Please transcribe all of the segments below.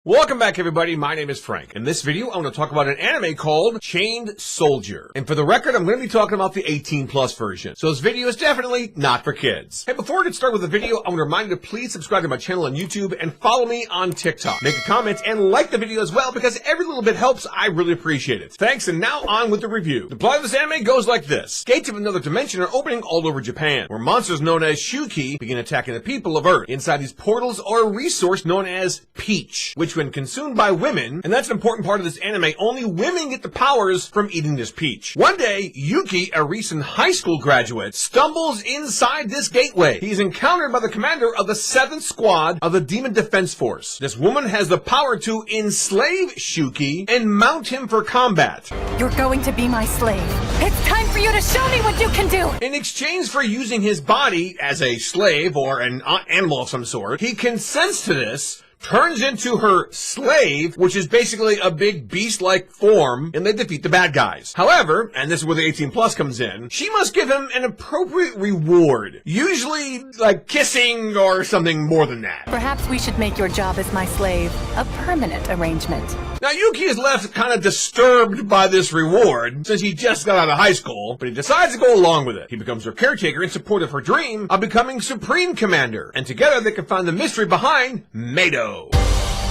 Welcome back, everybody. My name is Frank. In this video, I'm going to talk about an anime called Chained Soldier. And for the record, I'm going to be talking about the 18+ version. So this video is definitely not for kids. Hey, before I get started with the video, I want to remind you to please subscribe to my channel on YouTube and follow me on TikTok. Make a comment and like the video as well, because every little bit helps. I really appreciate it. Thanks, and now on with the review. The plot of this anime goes like this. Gates of another dimension are opening all over Japan, where monsters known as Shuki begin attacking the people of Earth. Inside these portals are a resource known as Peach, which when consumed by women, and that's an important part of this anime, only women get the powers from eating this peach. One day, Yuki, a recent high school graduate, stumbles inside this gateway. He's encountered by the commander of the 7th Squad of the Demon Defense Force. This woman has the power to enslave Shuki and mount him for combat. You're going to be my slave. It's time for you to show me what you can do! In exchange for using his body as a slave or an animal of some sort, he consents to this, turns into her slave, which is basically a big beast-like form, and they defeat the bad guys. However, and this is where the 18+ comes in, she must give him an appropriate reward. Usually, like kissing or something more than that. Perhaps we should make your job as my slave a permanent arrangement. Now, Yuki is left kind of disturbed by this reward, since he just got out of high school, but he decides to go along with it. He becomes her caretaker in support of her dream of becoming Supreme Commander, and together they can find the mystery behind Mado.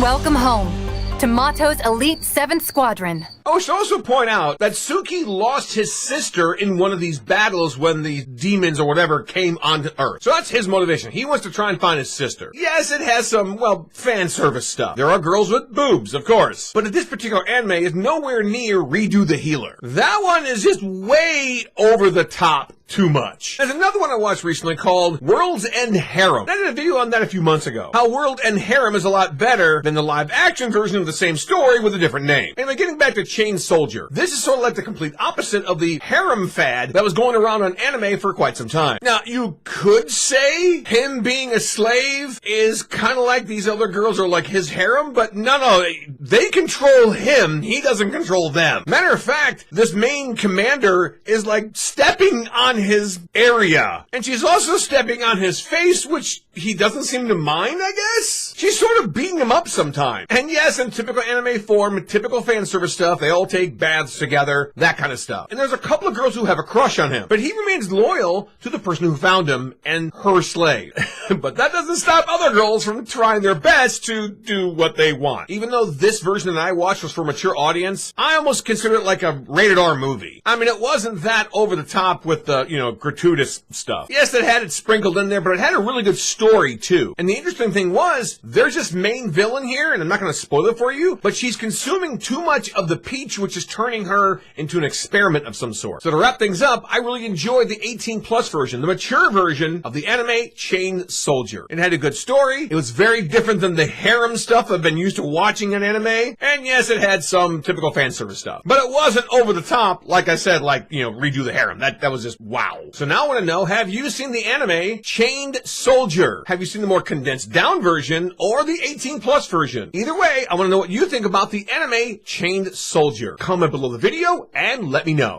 Welcome home to Mato's Elite 7th Squadron. I should also point out that Suki lost his sister in one of these battles when the demons or whatever came onto Earth. So that's his motivation. He wants to try and find his sister. Yes, it has some, well, fan service stuff. There are girls with boobs, of course. But this particular anime is nowhere near Redo the Healer. That one is just way over the top. Too much. There's another one I watched recently called World's End Harem. I did a video on that a few months ago. How World End Harem is a lot better than the live-action version of the same story with a different name. Anyway, getting back to Chained Soldier. This is sort of like the complete opposite of the harem fad that was going around on anime for quite some time. Now, you could say him being a slave is kind of like these other girls are like his harem, but no, they control him. He doesn't control them. Matter of fact, this main commander is like stepping on his area. And she's also stepping on his face, which he doesn't seem to mind, I guess? She's sort of beating him up sometimes. And yes, in typical anime form, typical fan service stuff, they all take baths together, that kind of stuff. And there's a couple of girls who have a crush on him, but he remains loyal to the person who found him and her slave. But that doesn't stop other girls from trying their best to do what they want. Even though this version that I watched was for a mature audience, I almost consider it like a rated R movie. I mean, it wasn't that over the top with the, gratuitous stuff. Yes, it had it sprinkled in there, but it had a really good story too. And the interesting thing was, there's this main villain here, and I'm not going to spoil it for you, but she's consuming too much of the peach, which is turning her into an experiment of some sort. So to wrap things up, I really enjoyed the 18+ version, the mature version of the anime Chained Soldier. It had a good story. It was very different than the harem stuff I've been used to watching in anime. And yes, it had some typical fan service stuff. But it wasn't over the top, like I said, like, Redo the Harem. That was just wow. So now I want to know, have you seen the anime Chained Soldier? Have you seen the more condensed down version or the 18+ version? Either way, I want to know what you think about the anime Chained Soldier. Comment below the video and let me know.